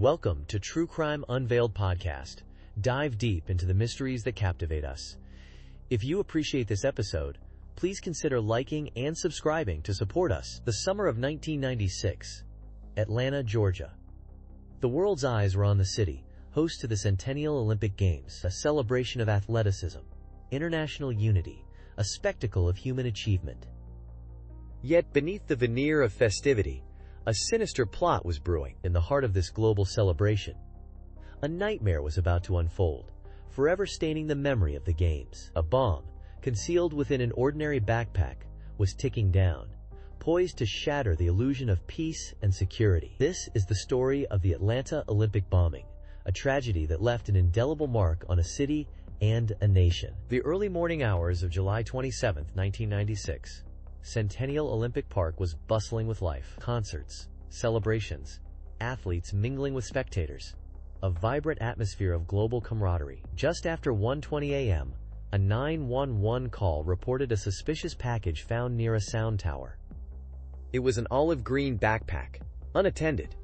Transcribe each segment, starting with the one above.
Welcome to Crime Unveiled Podcast. Dive deep into the mysteries that captivate us. If you appreciate this episode, please consider liking and subscribing to support us. The summer of 1996, Atlanta, Georgia. The world's eyes were on the city, host to the Centennial Olympic Games, a celebration of athleticism, international unity, a spectacle of human achievement. Yet beneath the veneer of festivity, a sinister plot was brewing. In the heart of this global celebration, a nightmare was about to unfold, forever staining the memory of the Games. A bomb, concealed within an ordinary backpack, was ticking down, poised to shatter the illusion of peace and security. This is the story of the Atlanta Olympic bombing, a tragedy that left an indelible mark on a city and a nation. The early morning hours of July 27, 1996. Centennial Olympic Park was bustling with life. Concerts, celebrations, athletes mingling with spectators. A vibrant atmosphere of global camaraderie. Just after 1:20 a.m., a 911 call reported a suspicious package found near a sound tower. It was an olive green backpack, unattended,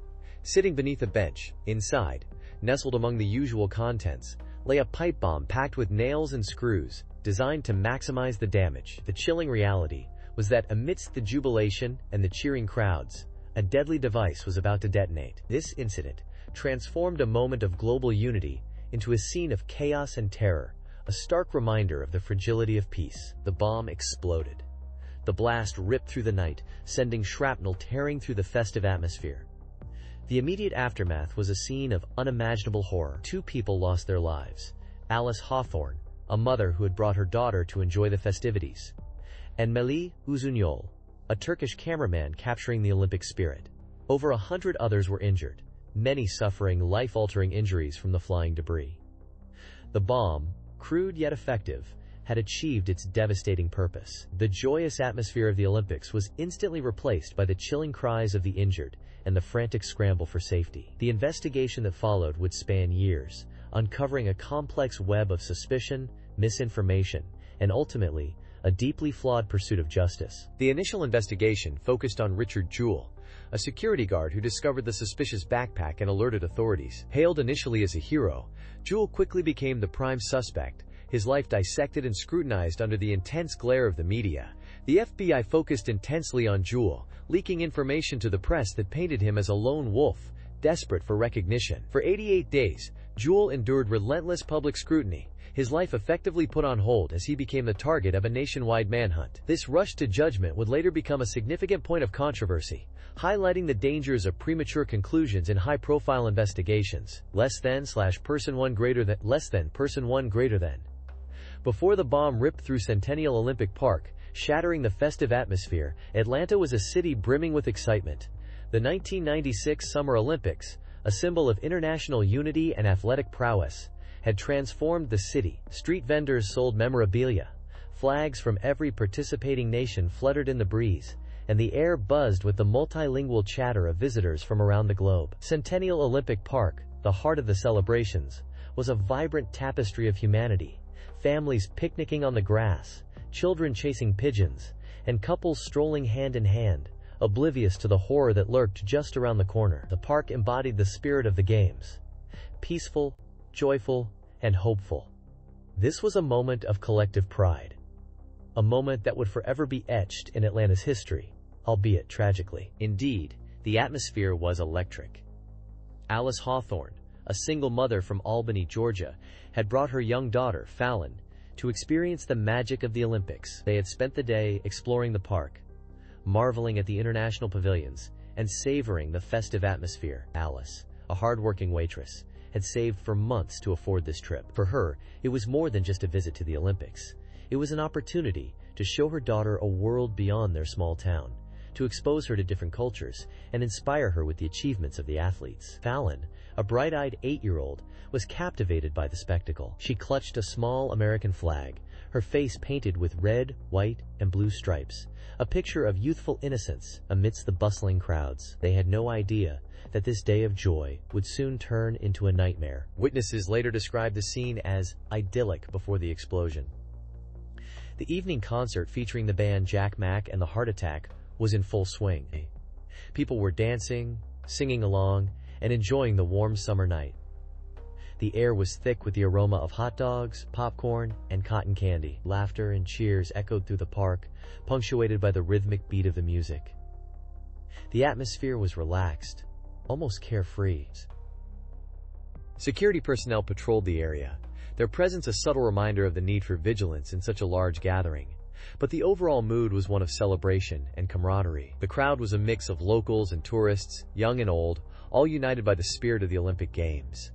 sitting beneath a bench. Inside, nestled among the usual contents, lay a pipe bomb packed with nails and screws, designed to maximize the damage. The chilling reality was that amidst the jubilation and the cheering crowds, a deadly device was about to detonate. This incident transformed a moment of global unity into a scene of chaos and terror, a stark reminder of the fragility of peace. The bomb exploded. The blast ripped through the night, sending shrapnel tearing through the festive atmosphere. The immediate aftermath was a scene of unimaginable horror. Two people lost their lives: Alice Hawthorne, a mother who had brought her daughter to enjoy the festivities, and Melih Uzunol, a Turkish cameraman capturing the Olympic spirit. Over 100 others were injured, many suffering life-altering injuries from the flying debris. The bomb, crude yet effective, had achieved its devastating purpose. The joyous atmosphere of the Olympics was instantly replaced by the chilling cries of the injured and the frantic scramble for safety. The investigation that followed would span years, uncovering a complex web of suspicion, misinformation, and ultimately, a deeply flawed pursuit of justice. The initial investigation focused on Richard Jewell, a security guard who discovered the suspicious backpack and alerted authorities. Hailed initially as a hero, Jewell quickly became the prime suspect, his life dissected and scrutinized under the intense glare of the media. The FBI focused intensely on Jewell, leaking information to the press that painted him as a lone wolf, desperate for recognition. For 88 days, Jewell endured relentless public scrutiny, his life effectively put on hold as he became the target of a nationwide manhunt. This rush to judgment would later become a significant point of controversy, highlighting the dangers of premature conclusions in high-profile investigations. Less than person one greater than. Before the bomb ripped through Centennial Olympic Park, shattering the festive atmosphere, Atlanta was a city brimming with excitement. The 1996 Summer Olympics, a symbol of international unity and athletic prowess, had transformed the city. Street vendors sold memorabilia, flags from every participating nation fluttered in the breeze, and the air buzzed with the multilingual chatter of visitors from around the globe. Centennial Olympic Park, the heart of the celebrations, was a vibrant tapestry of humanity. Families picnicking on the grass, children chasing pigeons, and couples strolling hand in hand, oblivious to the horror that lurked just around the corner. The park embodied the spirit of the Games: peaceful, joyful, and hopeful. This was a moment of collective pride. A moment that would forever be etched in Atlanta's history, albeit tragically. Indeed, the atmosphere was electric. Alice Hawthorne, a single mother from Albany, Georgia, had brought her young daughter, Fallon, to experience the magic of the Olympics. They had spent the day exploring the park, marveling at the international pavilions, and savoring the festive atmosphere. Alice, a hard-working waitress, had saved for months to afford this trip. For her, it was more than just a visit to the Olympics. It was an opportunity to show her daughter a world beyond their small town, to expose her to different cultures, and inspire her with the achievements of the athletes. Fallon, a bright-eyed 8-year-old, was captivated by the spectacle. She clutched a small American flag, her face painted with red, white, and blue stripes, a picture of youthful innocence amidst the bustling crowds. They had no idea that this day of joy would soon turn into a nightmare. Witnesses later described the scene as idyllic before the explosion. The evening concert featuring the band Jack Mack and the Heart Attack was in full swing. People were dancing, singing along, and enjoying the warm summer night. The air was thick with the aroma of hot dogs, popcorn, and cotton candy. Laughter and cheers echoed through the park, punctuated by the rhythmic beat of the music. The atmosphere was relaxed, almost carefree. Security personnel patrolled the area, their presence a subtle reminder of the need for vigilance in such a large gathering. But the overall mood was one of celebration and camaraderie. The crowd was a mix of locals and tourists, young and old, all united by the spirit of the Olympic Games.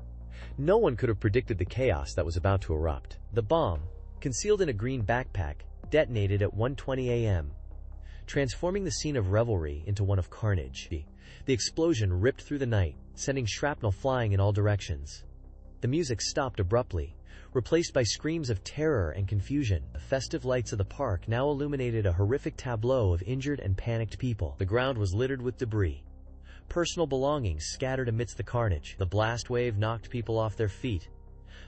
No one could have predicted the chaos that was about to erupt. The bomb, concealed in a green backpack, detonated at 1:20 a.m., transforming the scene of revelry into one of carnage. The explosion ripped through the night, sending shrapnel flying in all directions. The music stopped abruptly, replaced by screams of terror and confusion. The festive lights of the park now illuminated a horrific tableau of injured and panicked people. The ground was littered with debris, personal belongings scattered amidst the carnage. The blast wave knocked people off their feet,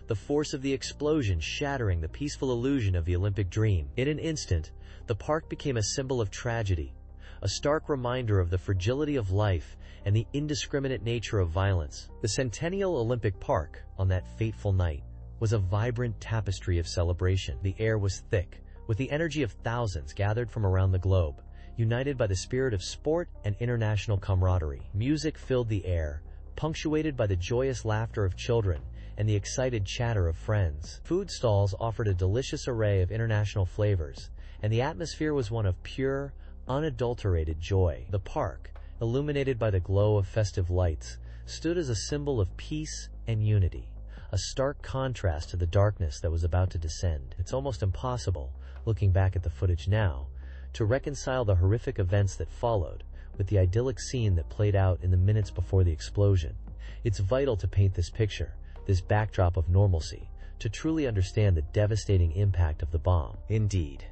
the force of the explosion shattering the peaceful illusion of the Olympic dream. In an instant, the park became a symbol of tragedy, a stark reminder of the fragility of life and the indiscriminate nature of violence. The Centennial Olympic Park, on that fateful night, was a vibrant tapestry of celebration. The air was thick, with the energy of thousands gathered from around the globe, united by the spirit of sport and international camaraderie. Music filled the air, punctuated by the joyous laughter of children and the excited chatter of friends. Food stalls offered a delicious array of international flavors, and the atmosphere was one of pure, unadulterated joy. The park, illuminated by the glow of festive lights, stood as a symbol of peace and unity, a stark contrast to the darkness that was about to descend. It's almost impossible, looking back at the footage now, to reconcile the horrific events that followed with the idyllic scene that played out in the minutes before the explosion. It's vital to paint this picture, this backdrop of normalcy, to truly understand the devastating impact of the bomb. Indeed,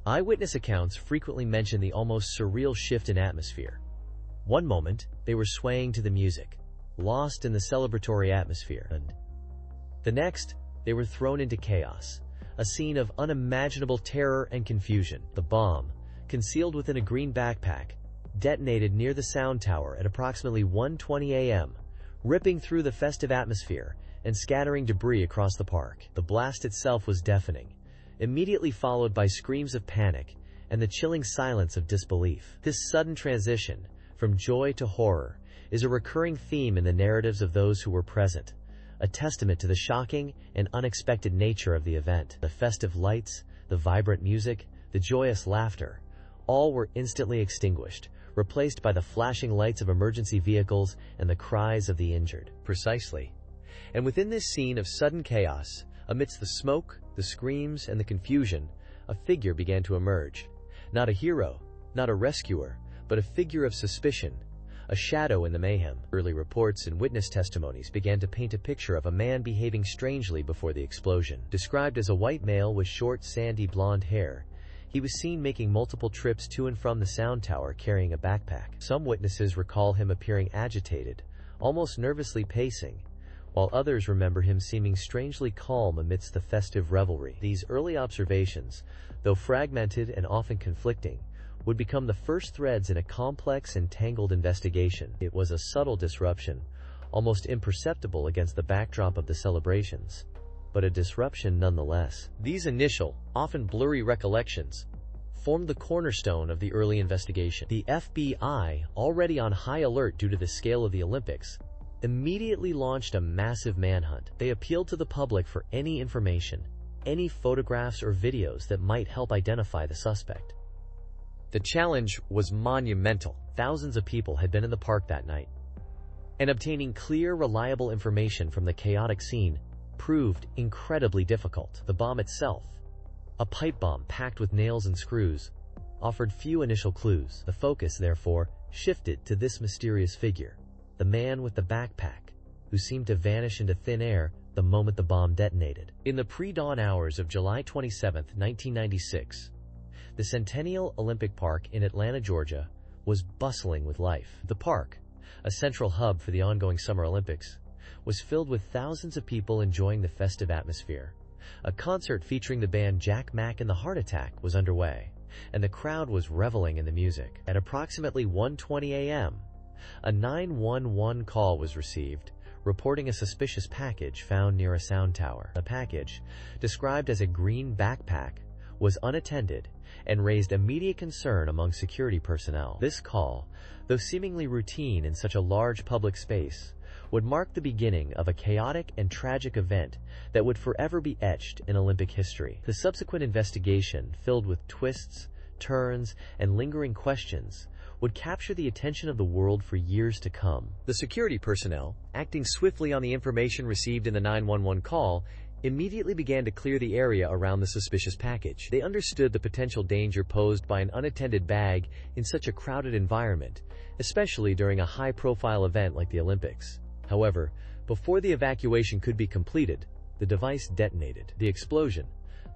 eyewitness accounts frequently mention the almost surreal shift in atmosphere. One moment, they were swaying to the music, lost in the celebratory atmosphere, and the next, they were thrown into chaos, a scene of unimaginable terror and confusion. The bomb, concealed within a green backpack, detonated near the sound tower at approximately 1:20 a.m., ripping through the festive atmosphere and scattering debris across the park. The blast itself was deafening, immediately followed by screams of panic and the chilling silence of disbelief. This sudden transition from joy to horror is a recurring theme in the narratives of those who were present, a testament to the shocking and unexpected nature of the event. The festive lights, the vibrant music, the joyous laughter, all were instantly extinguished, replaced by the flashing lights of emergency vehicles and the cries of the injured. Precisely. And within this scene of sudden chaos, amidst the smoke, the screams, and the confusion, a figure began to emerge. Not a hero, not a rescuer, but a figure of suspicion, a shadow in the mayhem. Early reports and witness testimonies began to paint a picture of a man behaving strangely before the explosion. Described as a white male with short, sandy blonde hair, he was seen making multiple trips to and from the sound tower carrying a backpack. Some witnesses recall him appearing agitated, almost nervously pacing, while others remember him seeming strangely calm amidst the festive revelry. These early observations, though fragmented and often conflicting, would become the first threads in a complex and tangled investigation. It was a subtle disruption, almost imperceptible against the backdrop of the celebrations, but a disruption nonetheless. These initial, often blurry recollections formed the cornerstone of the early investigation. The FBI, already on high alert due to the scale of the Olympics, immediately launched a massive manhunt. They appealed to the public for any information, any photographs or videos that might help identify the suspect. The challenge was monumental. Thousands of people had been in the park that night, and obtaining clear, reliable information from the chaotic scene proved incredibly difficult. The bomb itself, a pipe bomb packed with nails and screws, offered few initial clues. The focus, therefore, shifted to this mysterious figure, the man with the backpack, who seemed to vanish into thin air the moment the bomb detonated. In the pre-dawn hours of July 27, 1996, the Centennial Olympic Park in Atlanta, Georgia, was bustling with life. The park, a central hub for the ongoing Summer Olympics, was filled with thousands of people enjoying the festive atmosphere. A concert featuring the band Jack Mack and the Heart Attack was underway, and the crowd was reveling in the music. At approximately 1:20 a.m., A 911 call was received, reporting a suspicious package found near a sound tower. The package, described as a green backpack, was unattended and raised immediate concern among security personnel. This call, though seemingly routine in such a large public space, would mark the beginning of a chaotic and tragic event that would forever be etched in Olympic history. The subsequent investigation, filled with twists, turns, and lingering questions, would capture the attention of the world for years to come. The security personnel, acting swiftly on the information received in the 911 call, immediately began to clear the area around the suspicious package. They understood the potential danger posed by an unattended bag in such a crowded environment, especially during a high-profile event like the Olympics. However, before the evacuation could be completed, the device detonated. The explosion,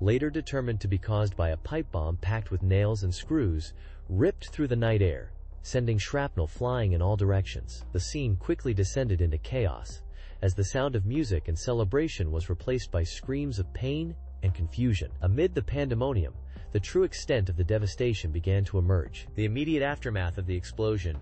later determined to be caused by a pipe bomb packed with nails and screws, ripped through the night air, sending shrapnel flying in all directions. The scene quickly descended into chaos, as the sound of music and celebration was replaced by screams of pain and confusion. Amid the pandemonium, the true extent of the devastation began to emerge. The immediate aftermath of the explosion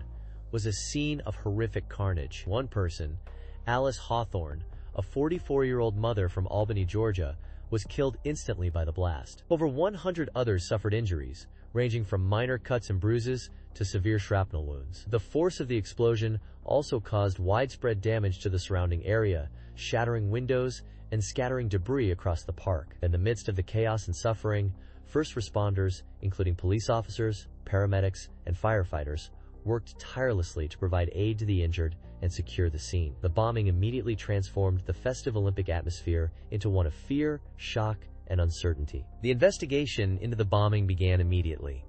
was a scene of horrific carnage. One person, Alice Hawthorne, a 44-year-old mother from Albany, Georgia, was killed instantly by the blast. Over 100 others suffered injuries, ranging from minor cuts and bruises to severe shrapnel wounds. The force of the explosion also caused widespread damage to the surrounding area, shattering windows and scattering debris across the park. In the midst of the chaos and suffering, first responders, including police officers, paramedics, and firefighters, worked tirelessly to provide aid to the injured and secure the scene. The bombing immediately transformed the festive Olympic atmosphere into one of fear, shock, and uncertainty. The investigation into the bombing began immediately.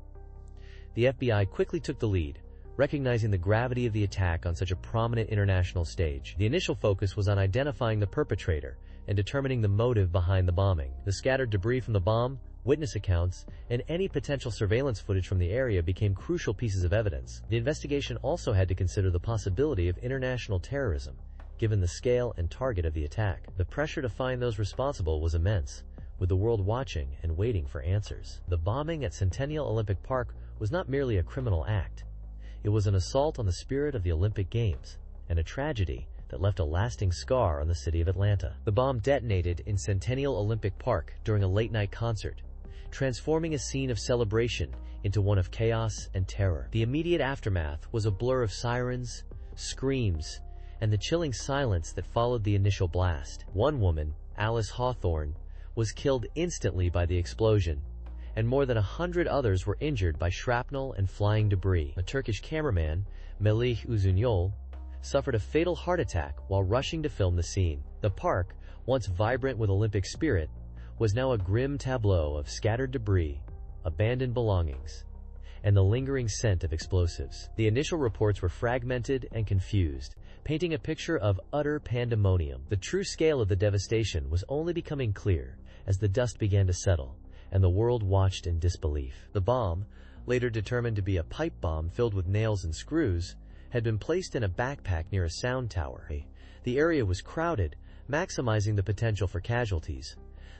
The FBI quickly took the lead, recognizing the gravity of the attack on such a prominent international stage. The initial focus was on identifying the perpetrator and determining the motive behind the bombing. The scattered debris from the bomb, witness accounts, and any potential surveillance footage from the area became crucial pieces of evidence. The investigation also had to consider the possibility of international terrorism, given the scale and target of the attack. The pressure to find those responsible was immense, with the world watching and waiting for answers. The bombing at Centennial Olympic Park was not merely a criminal act. It was an assault on the spirit of the Olympic Games, and a tragedy that left a lasting scar on the city of Atlanta. The bomb detonated in Centennial Olympic Park during a late-night concert, transforming a scene of celebration into one of chaos and terror. The immediate aftermath was a blur of sirens, screams, and the chilling silence that followed the initial blast. One woman, Alice Hawthorne, was killed instantly by the explosion, and more than 100 others were injured by shrapnel and flying debris. A Turkish cameraman, Melih Uzunyol, suffered a fatal heart attack while rushing to film the scene. The park, once vibrant with Olympic spirit, was now a grim tableau of scattered debris, abandoned belongings, and the lingering scent of explosives. The initial reports were fragmented and confused, painting a picture of utter pandemonium. The true scale of the devastation was only becoming clear as the dust began to settle, and the world watched in disbelief. The bomb, later determined to be a pipe bomb filled with nails and screws, had been placed in a backpack near a sound tower. The area was crowded, maximizing the potential for casualties.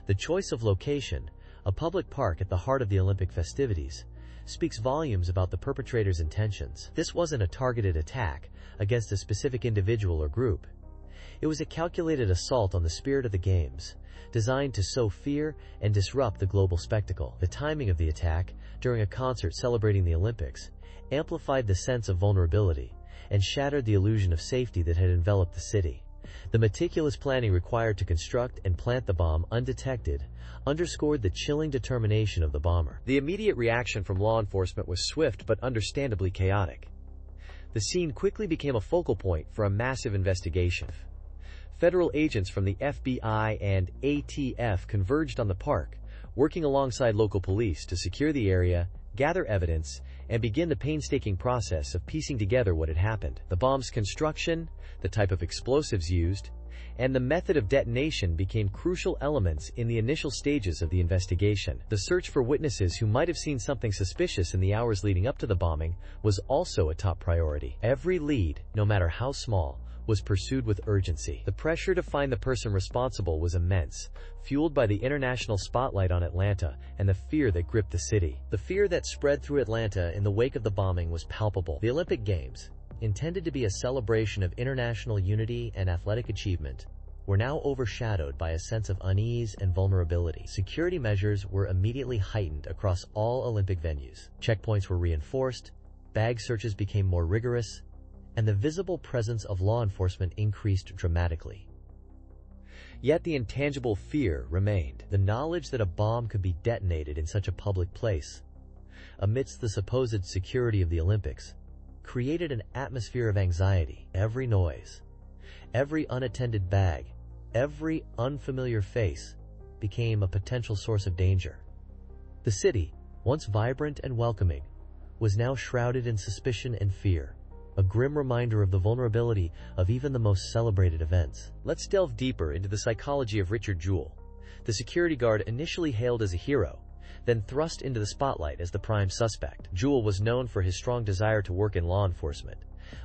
The choice of location, a public park at the heart of the Olympic festivities, speaks volumes about the perpetrator's intentions. This wasn't a targeted attack against a specific individual or group. It was a calculated assault on the spirit of the Games, designed to sow fear and disrupt the global spectacle. The timing of the attack, during a concert celebrating the Olympics, amplified the sense of vulnerability and shattered the illusion of safety that had enveloped the city. The meticulous planning required to construct and plant the bomb undetected underscored the chilling determination of the bomber. The immediate reaction from law enforcement was swift but understandably chaotic. The scene quickly became a focal point for a massive investigation. Federal agents from the FBI and ATF converged on the park, working alongside local police to secure the area, gather evidence, and begin the painstaking process of piecing together what had happened. The bomb's construction, the type of explosives used, and the method of detonation became crucial elements in the initial stages of the investigation. The search for witnesses who might have seen something suspicious in the hours leading up to the bombing was also a top priority. Every lead, no matter how small, was pursued with urgency. The pressure to find the person responsible was immense, fueled by the international spotlight on Atlanta and the fear that gripped the city. The fear that spread through Atlanta in the wake of the bombing was palpable. The Olympic Games, intended to be a celebration of international unity and athletic achievement, were now overshadowed by a sense of unease and vulnerability. Security measures were immediately heightened across all Olympic venues. Checkpoints were reinforced, bag searches became more rigorous, and the visible presence of law enforcement increased dramatically. Yet the intangible fear remained. The knowledge that a bomb could be detonated in such a public place, amidst the supposed security of the Olympics, created an atmosphere of anxiety. Every noise, every unattended bag, every unfamiliar face became a potential source of danger. The city, once vibrant and welcoming, was now shrouded in suspicion and fear, a grim reminder of the vulnerability of even the most celebrated events. Let's delve deeper into the psychology of Richard Jewell, the security guard initially hailed as a hero, then thrust into the spotlight as the prime suspect. Jewell was known for his strong desire to work in law enforcement,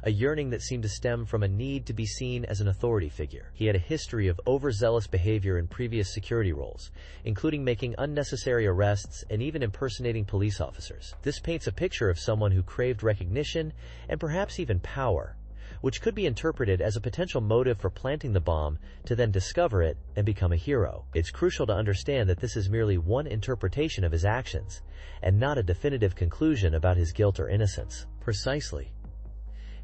a yearning that seemed to stem from a need to be seen as an authority figure. He had a history of overzealous behavior in previous security roles, including making unnecessary arrests and even impersonating police officers. This paints a picture of someone who craved recognition and perhaps even power, which could be interpreted as a potential motive for planting the bomb to then discover it and become a hero. It's crucial to understand that this is merely one interpretation of his actions, and not a definitive conclusion about his guilt or innocence. Precisely.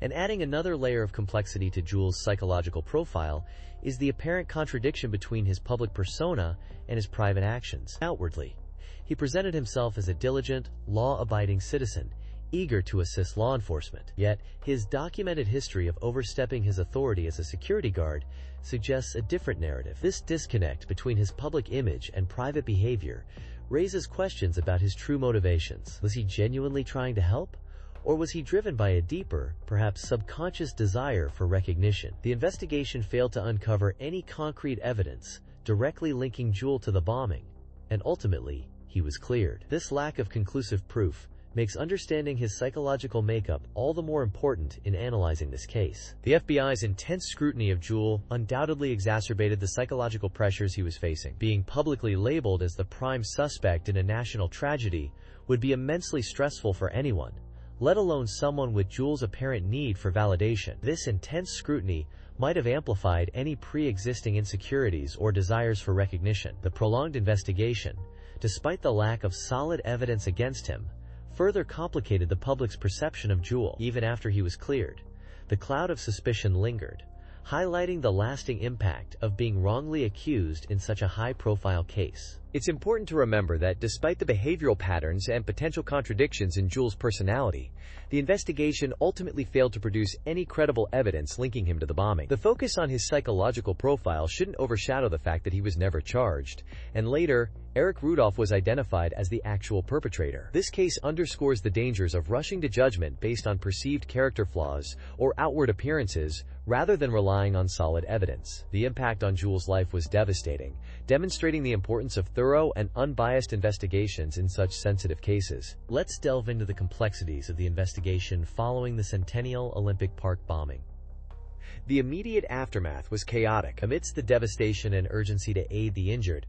And adding another layer of complexity to Jewell's psychological profile is the apparent contradiction between his public persona and his private actions. Outwardly, he presented himself as a diligent, law-abiding citizen, eager to assist law enforcement. Yet, his documented history of overstepping his authority as a security guard suggests a different narrative. This disconnect between his public image and private behavior raises questions about his true motivations. Was he genuinely trying to help? Or was he driven by a deeper, perhaps subconscious desire for recognition? The investigation failed to uncover any concrete evidence directly linking Jewell to the bombing, and ultimately, he was cleared. This lack of conclusive proof makes understanding his psychological makeup all the more important in analyzing this case. The FBI's intense scrutiny of Jewell undoubtedly exacerbated the psychological pressures he was facing. Being publicly labeled as the prime suspect in a national tragedy would be immensely stressful for anyone, let alone someone with Jewell's apparent need for validation. This intense scrutiny might have amplified any pre-existing insecurities or desires for recognition. The prolonged investigation, despite the lack of solid evidence against him, further complicated the public's perception of Jewell. Even after he was cleared, the cloud of suspicion lingered, highlighting the lasting impact of being wrongly accused in such a high-profile case. It's important to remember that despite the behavioral patterns and potential contradictions in Jewell's personality, the investigation ultimately failed to produce any credible evidence linking him to the bombing. The focus on his psychological profile shouldn't overshadow the fact that he was never charged, and later, Eric Rudolph was identified as the actual perpetrator. This case underscores the dangers of rushing to judgment based on perceived character flaws or outward appearances rather than relying on solid evidence. The impact on Jewell's life was devastating, demonstrating the importance of thorough and unbiased investigations in such sensitive cases. Let's delve into the complexities of the investigation following the Centennial Olympic Park bombing. The immediate aftermath was chaotic. Amidst the devastation and urgency to aid the injured,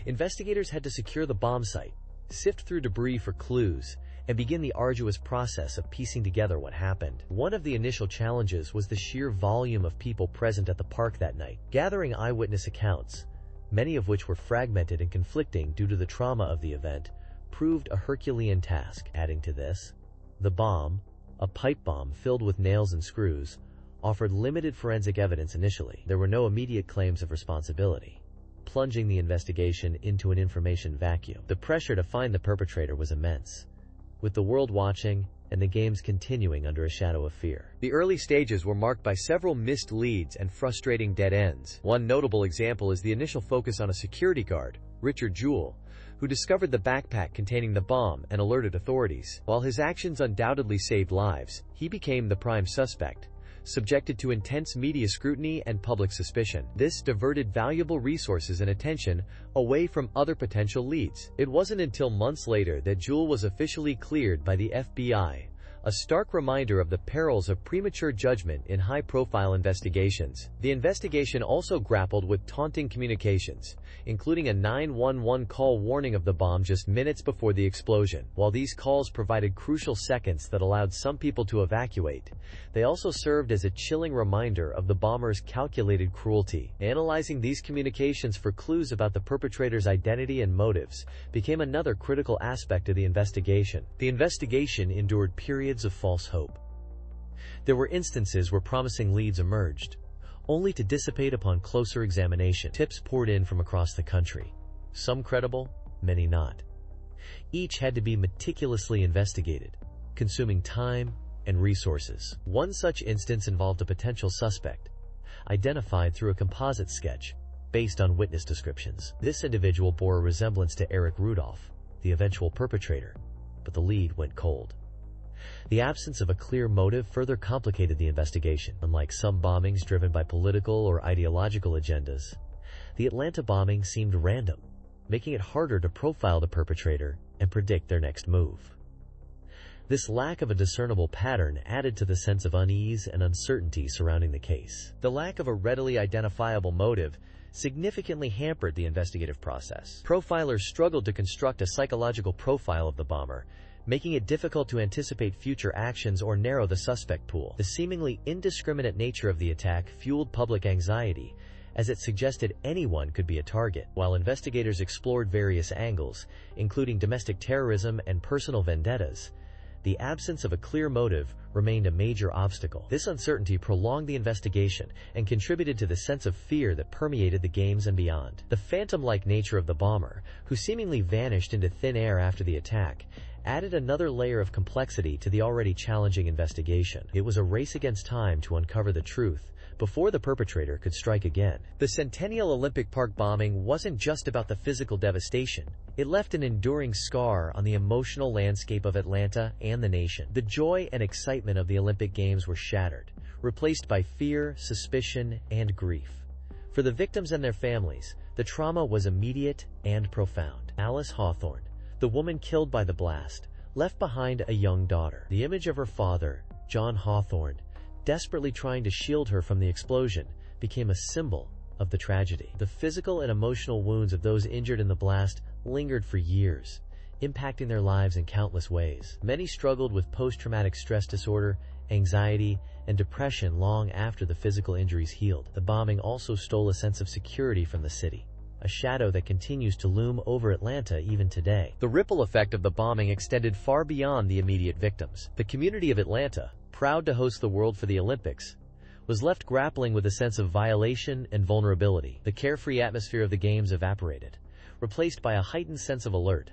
investigators had to secure the bomb site, sift through debris for clues, and begin the arduous process of piecing together what happened. One of the initial challenges was the sheer volume of people present at the park that night. Gathering eyewitness accounts, many of which were fragmented and conflicting due to the trauma of the event, proved a Herculean task. Adding to this, the bomb, a pipe bomb filled with nails and screws, offered limited forensic evidence initially. There were no immediate claims of responsibility, plunging the investigation into an information vacuum. The pressure to find the perpetrator was immense, with the world watching and the games continuing under a shadow of fear. The early stages were marked by several missed leads and frustrating dead ends. One notable example is the initial focus on a security guard, Richard Jewell, who discovered the backpack containing the bomb and alerted authorities. While his actions undoubtedly saved lives, he became the prime suspect, subjected to intense media scrutiny and public suspicion. This diverted valuable resources and attention away from other potential leads. It wasn't until months later that Jewell was officially cleared by the FBI, a stark reminder of the perils of premature judgment in high-profile investigations. The investigation also grappled with taunting communications, including a 911 call warning of the bomb just minutes before the explosion. While these calls provided crucial seconds that allowed some people to evacuate, they also served as a chilling reminder of the bomber's calculated cruelty. Analyzing these communications for clues about the perpetrator's identity and motives became another critical aspect of the investigation. The investigation endured periods of false hope. There were instances where promising leads emerged, only to dissipate upon closer examination. Tips poured in from across the country, some credible, many not. Each had to be meticulously investigated, consuming time and resources. One such instance involved a potential suspect, identified through a composite sketch based on witness descriptions. This individual bore a resemblance to Eric Rudolph, the eventual perpetrator, but the lead went cold. The absence of a clear motive further complicated the investigation. Unlike some bombings driven by political or ideological agendas, the Atlanta bombing seemed random, making it harder to profile the perpetrator and predict their next move. This lack of a discernible pattern added to the sense of unease and uncertainty surrounding the case. The lack of a readily identifiable motive significantly hampered the investigative process. Profilers struggled to construct a psychological profile of the bomber, making it difficult to anticipate future actions or narrow the suspect pool. The seemingly indiscriminate nature of the attack fueled public anxiety, as it suggested anyone could be a target. While investigators explored various angles, including domestic terrorism and personal vendettas, the absence of a clear motive remained a major obstacle. This uncertainty prolonged the investigation and contributed to the sense of fear that permeated the games and beyond. The phantom-like nature of the bomber, who seemingly vanished into thin air after the attack, added another layer of complexity to the already challenging investigation. It was a race against time to uncover the truth before the perpetrator could strike again. The Centennial Olympic Park bombing wasn't just about the physical devastation. It left an enduring scar on the emotional landscape of Atlanta and the nation. The joy and excitement of the Olympic Games were shattered, replaced by fear, suspicion, and grief. For the victims and their families, the trauma was immediate and profound. Alice Hawthorne, the woman killed by the blast, left behind a young daughter. The image of her father, John Hawthorne, desperately trying to shield her from the explosion, became a symbol of the tragedy. The physical and emotional wounds of those injured in the blast lingered for years, impacting their lives in countless ways. Many struggled with post-traumatic stress disorder, anxiety, and depression long after the physical injuries healed. The bombing also stole a sense of security from the city, a shadow that continues to loom over Atlanta even today. The ripple effect of the bombing extended far beyond the immediate victims. The community of Atlanta, proud to host the world for the Olympics, was left grappling with a sense of violation and vulnerability. The carefree atmosphere of the Games evaporated, replaced by a heightened sense of alert.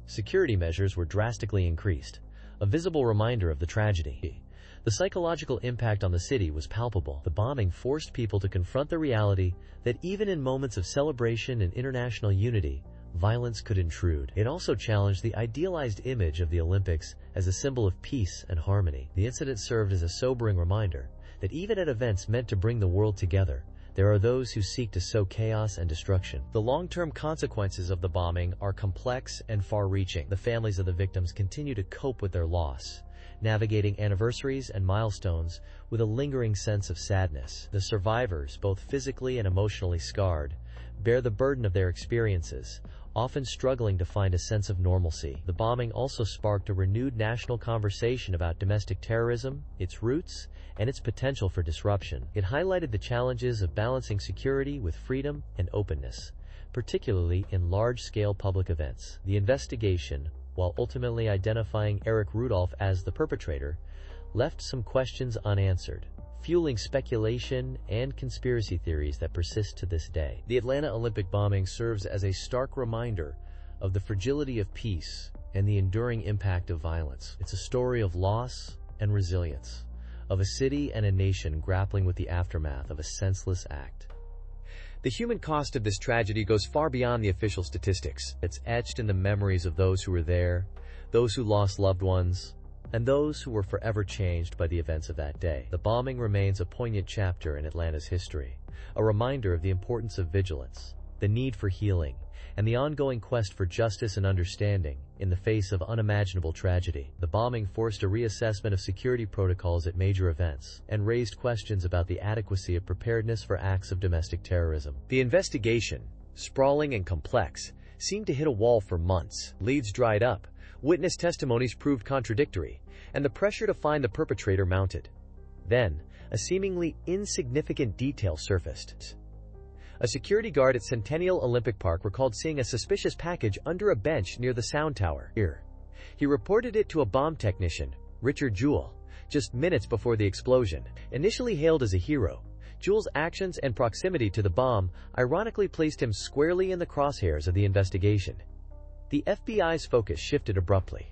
Security measures were drastically increased, a visible reminder of the tragedy. The psychological impact on the city was palpable. The bombing forced people to confront the reality that even in moments of celebration and international unity, violence could intrude. It also challenged the idealized image of the Olympics as a symbol of peace and harmony. The incident served as a sobering reminder that even at events meant to bring the world together, there are those who seek to sow chaos and destruction. The long-term consequences of the bombing are complex and far-reaching. The families of the victims continue to cope with their loss, navigating anniversaries and milestones with a lingering sense of sadness. The survivors, both physically and emotionally scarred, bear the burden of their experiences, often struggling to find a sense of normalcy. The bombing also sparked a renewed national conversation about domestic terrorism, its roots, and its potential for disruption. It highlighted the challenges of balancing security with freedom and openness, particularly in large-scale public events. The investigation, while ultimately identifying Eric Rudolph as the perpetrator, left some questions unanswered, fueling speculation and conspiracy theories that persist to this day. The Atlanta Olympic bombing serves as a stark reminder of the fragility of peace and the enduring impact of violence. It's a story of loss and resilience, of a city and a nation grappling with the aftermath of a senseless act. The human cost of this tragedy goes far beyond the official statistics. It's etched in the memories of those who were there, those who lost loved ones, and those who were forever changed by the events of that day. The bombing remains a poignant chapter in Atlanta's history, a reminder of the importance of vigilance, the need for healing, and the ongoing quest for justice and understanding in the face of unimaginable tragedy. The bombing forced a reassessment of security protocols at major events and raised questions about the adequacy of preparedness for acts of domestic terrorism. The investigation, sprawling and complex, seemed to hit a wall for months. Leads dried up, witness testimonies proved contradictory, and the pressure to find the perpetrator mounted. Then, a seemingly insignificant detail surfaced. A security guard at Centennial Olympic Park recalled seeing a suspicious package under a bench near the sound tower. He reported it to a bomb technician, Richard Jewell, just minutes before the explosion. Initially hailed as a hero, Jewell's actions and proximity to the bomb ironically placed him squarely in the crosshairs of the investigation. The FBI's focus shifted abruptly.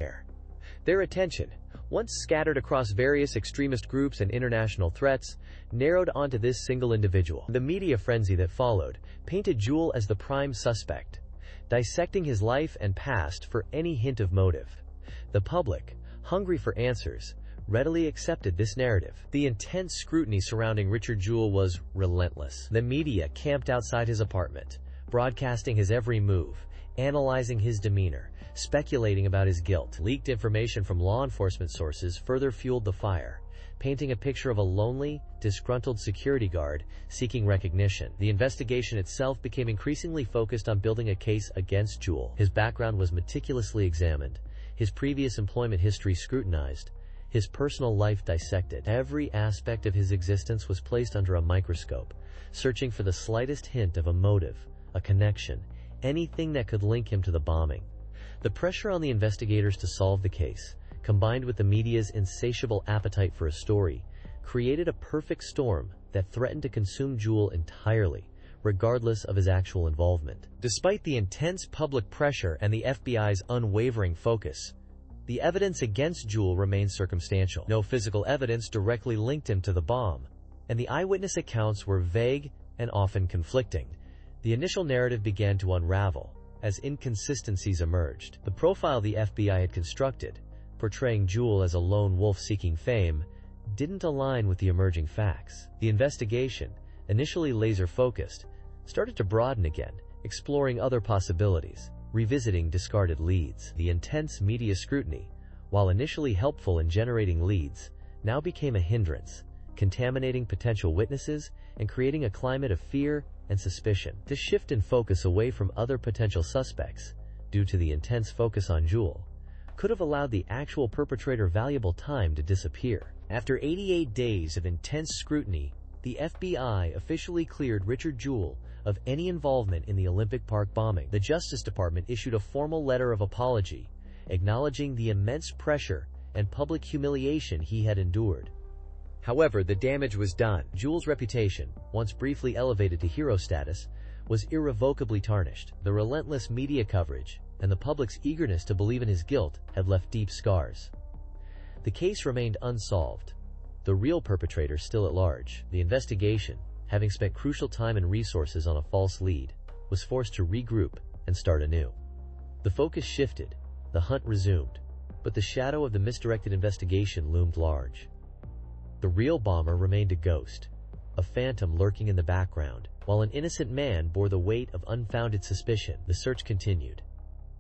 Their attention, once scattered across various extremist groups and international threats, narrowed onto this single individual. The media frenzy that followed painted Jewell as the prime suspect, dissecting his life and past for any hint of motive. The public, hungry for answers, readily accepted this narrative. The intense scrutiny surrounding Richard Jewell was relentless. The media camped outside his apartment, broadcasting his every move, analyzing his demeanor, speculating about his guilt. Leaked information from law enforcement sources further fueled the fire, painting a picture of a lonely, disgruntled security guard seeking recognition. The investigation itself became increasingly focused on building a case against Jewell. His background was meticulously examined, his previous employment history scrutinized, his personal life dissected. Every aspect of his existence was placed under a microscope, searching for the slightest hint of a motive, a connection, anything that could link him to the bombing. The pressure on the investigators to solve the case, combined with the media's insatiable appetite for a story, created a perfect storm that threatened to consume Jewell entirely, regardless of his actual involvement. Despite the intense public pressure and the FBI's unwavering focus, the evidence against Jewell remained circumstantial. No physical evidence directly linked him to the bomb, and the eyewitness accounts were vague and often conflicting. The initial narrative began to unravel as inconsistencies emerged. The profile the FBI had constructed, portraying Jewell as a lone wolf seeking fame, didn't align with the emerging facts. The investigation, initially laser-focused, started to broaden again, exploring other possibilities, revisiting discarded leads. The intense media scrutiny, while initially helpful in generating leads, now became a hindrance, contaminating potential witnesses and creating a climate of fear and suspicion. This shift in focus away from other potential suspects, due to the intense focus on Jewell, could have allowed the actual perpetrator valuable time to disappear. After 88 days of intense scrutiny, the FBI officially cleared Richard Jewell of any involvement in the Olympic Park bombing. The Justice Department issued a formal letter of apology, acknowledging the immense pressure and public humiliation he had endured. However, the damage was done. Jewell's reputation, once briefly elevated to hero status, was irrevocably tarnished. The relentless media coverage and the public's eagerness to believe in his guilt had left deep scars. The case remained unsolved, the real perpetrator still at large. The investigation, having spent crucial time and resources on a false lead, was forced to regroup and start anew. The focus shifted, the hunt resumed, but the shadow of the misdirected investigation loomed large. The real bomber remained a ghost, a phantom lurking in the background, while an innocent man bore the weight of unfounded suspicion. The search continued,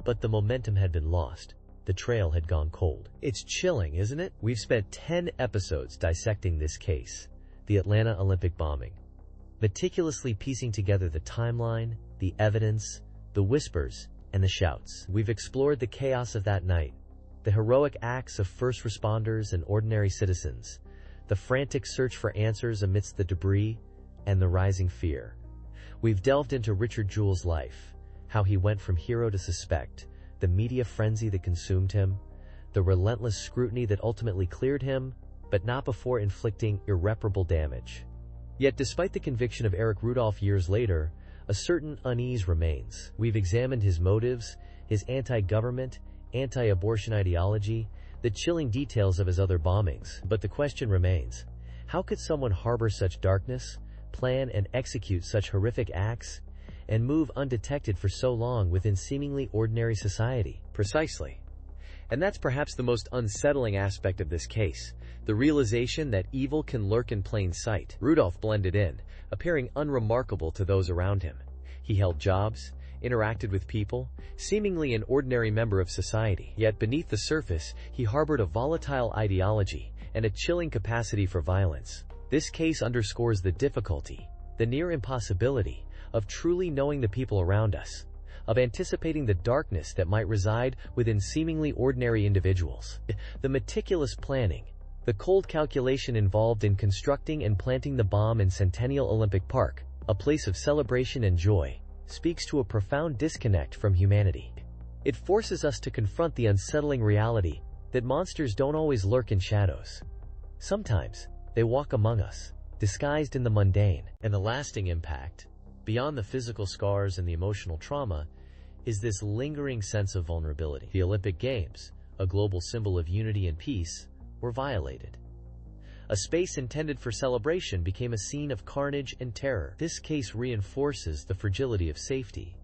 but the momentum had been lost. The trail had gone cold. It's chilling, isn't it? We've spent 10 episodes dissecting this case, the Atlanta Olympic bombing, meticulously piecing together the timeline, the evidence, the whispers, and the shouts. We've explored the chaos of that night, the heroic acts of first responders and ordinary citizens, the frantic search for answers amidst the debris, and the rising fear. We've delved into Richard Jewell's life, how he went from hero to suspect, the media frenzy that consumed him, the relentless scrutiny that ultimately cleared him, but not before inflicting irreparable damage. Yet despite the conviction of Eric Rudolph years later, a certain unease remains. We've examined his motives, his anti-government, anti-abortion ideology, the chilling details of his other bombings. But the question remains, how could someone harbor such darkness, plan and execute such horrific acts, and move undetected for so long within seemingly ordinary society? Precisely. And that's perhaps the most unsettling aspect of this case, the realization that evil can lurk in plain sight. Rudolph blended in, appearing unremarkable to those around him. He held jobs, interacted with people, seemingly an ordinary member of society. Yet beneath the surface, he harbored a volatile ideology and a chilling capacity for violence. This case underscores the difficulty, the near impossibility, of truly knowing the people around us, of anticipating the darkness that might reside within seemingly ordinary individuals. The meticulous planning, the cold calculation involved in constructing and planting the bomb in Centennial Olympic Park, a place of celebration and joy, speaks to a profound disconnect from humanity. It forces us to confront the unsettling reality that monsters don't always lurk in shadows. Sometimes, they walk among us, disguised in the mundane. And the lasting impact, beyond the physical scars and the emotional trauma, is this lingering sense of vulnerability. The Olympic Games, a global symbol of unity and peace, were violated. A space intended for celebration became a scene of carnage and terror. This case reinforces the fragility of safety,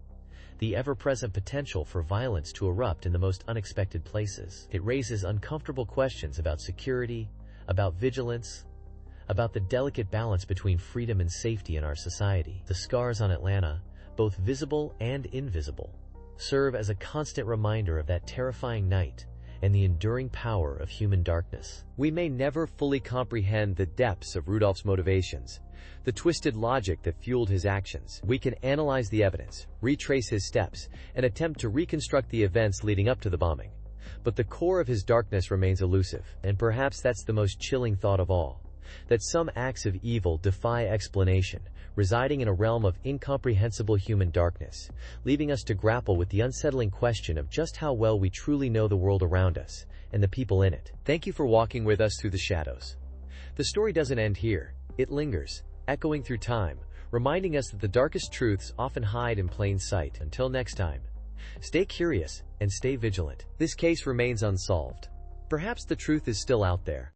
the ever-present potential for violence to erupt in the most unexpected places. It raises uncomfortable questions about security, about vigilance, about the delicate balance between freedom and safety in our society. The scars on Atlanta, both visible and invisible, serve as a constant reminder of that terrifying night and the enduring power of human darkness. We may never fully comprehend the depths of Rudolph's motivations, the twisted logic that fueled his actions. We can analyze the evidence, retrace his steps, and attempt to reconstruct the events leading up to the bombing. But the core of his darkness remains elusive, and perhaps that's the most chilling thought of all, that some acts of evil defy explanation, residing in a realm of incomprehensible human darkness, leaving us to grapple with the unsettling question of just how well we truly know the world around us and the people in it. Thank you for walking with us through the shadows. The story doesn't end here. It lingers, echoing through time, reminding us that the darkest truths often hide in plain sight. Until next time, stay curious and stay vigilant. This case remains unsolved. Perhaps the truth is still out there,